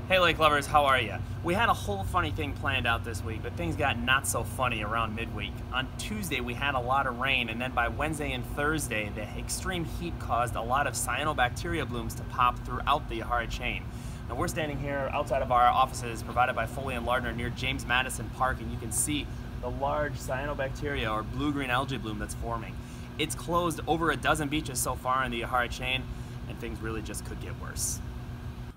Hey lake lovers, how are you? We had a whole funny thing planned out this week, but things got not so funny around midweek. On Tuesday we had a lot of rain, and then by Wednesday and Thursday the extreme heat caused a lot of cyanobacteria blooms to pop throughout the Yahara chain. Now we're standing here outside of our offices provided by Foley and Lardner near James Madison Park, and you can see the large cyanobacteria or blue-green algae bloom that's forming. It's closed over a dozen beaches so far in the Yahara chain, and things really just could get worse.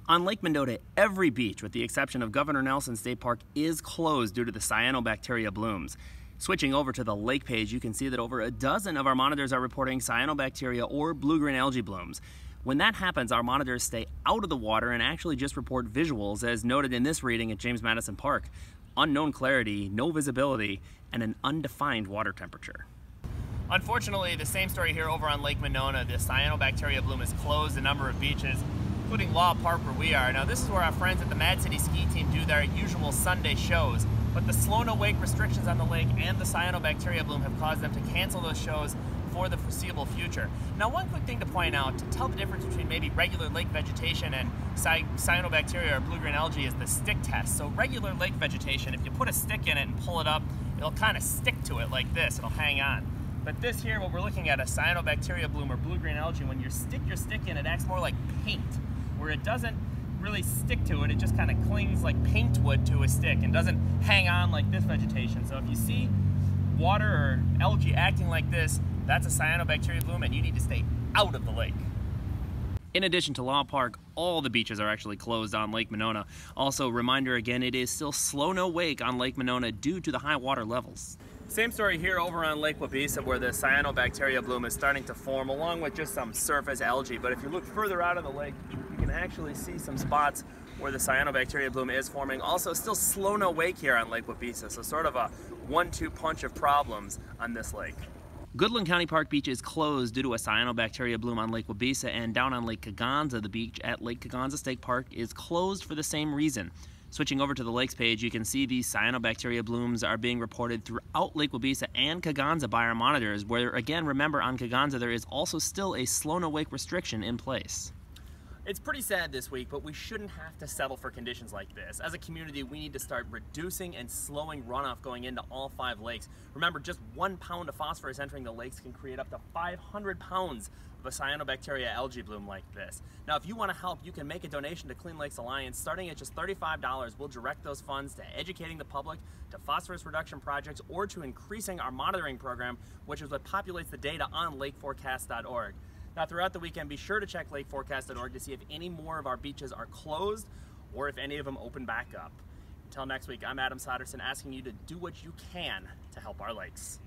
On Lake Monona, every beach, with the exception of Governor Nelson State Park, is closed due to the cyanobacteria blooms. Switching over to the lake page, you can see that over a dozen of our monitors are reporting cyanobacteria or blue-green algae blooms. When that happens, our monitors stay out of the water and actually just report visuals, as noted in this reading at James Madison Park. Unknown clarity, no visibility, and an undefined water temperature. Unfortunately, the same story here over on Lake Monona. The cyanobacteria bloom has closed a number of beaches, including Law Park where we are. Now this is where our friends at the Mad City Ski Team do their usual Sunday shows, but the slow no wake restrictions on the lake and the cyanobacteria bloom have caused them to cancel those shows for the foreseeable future. Now one quick thing to point out to tell the difference between maybe regular lake vegetation and cyanobacteria or blue-green algae is the stick test. So regular lake vegetation, if you put a stick in it and pull it up, it'll kind of stick to it like this, it'll hang on. But this here, what we're looking at, a cyanobacteria bloom or blue-green algae, when you stick your stick in, it acts more like paint, where it doesn't really stick to it, it just kind of clings like paint would to a stick and doesn't hang on like this vegetation. So if you see water or algae acting like this, that's a cyanobacteria bloom and you need to stay out of the lake. In addition to Law Park, all the beaches are actually closed on Lake Monona. Also, reminder again, it is still slow no wake on Lake Monona due to the high water levels. Same story here over on Lake Wabeesa, where the cyanobacteria bloom is starting to form along with just some surface algae. But if you look further out of the lake, you can actually see some spots where the cyanobacteria bloom is forming. Also, still slow no wake here on Lake Wabeesa, so sort of a 1-2 punch of problems on this lake. Goodland County Park Beach is closed due to a cyanobacteria bloom on Lake Wabeesa, and down on Lake Kaganza, the beach at Lake Kaganza State Park is closed for the same reason. Switching over to the lakes page, you can see these cyanobacteria blooms are being reported throughout Lake Wabeesa and Kaganza by our monitors, where again, remember on Kaganza there is also still a slow no wake restriction in place. It's pretty sad this week, but we shouldn't have to settle for conditions like this. As a community, we need to start reducing and slowing runoff going into all 5 lakes. Remember, just 1 pound of phosphorus entering the lakes can create up to 500 pounds of a cyanobacteria algae bloom like this. Now, if you want to help, you can make a donation to Clean Lakes Alliance. Starting at just $35, we'll direct those funds to educating the public, to phosphorus reduction projects, or to increasing our monitoring program, which is what populates the data on lakeforecast.org. Now, throughout the weekend, be sure to check lakeforecast.org to see if any more of our beaches are closed or if any of them open back up. Until next week, I'm Adam Soderson, asking you to do what you can to help our lakes.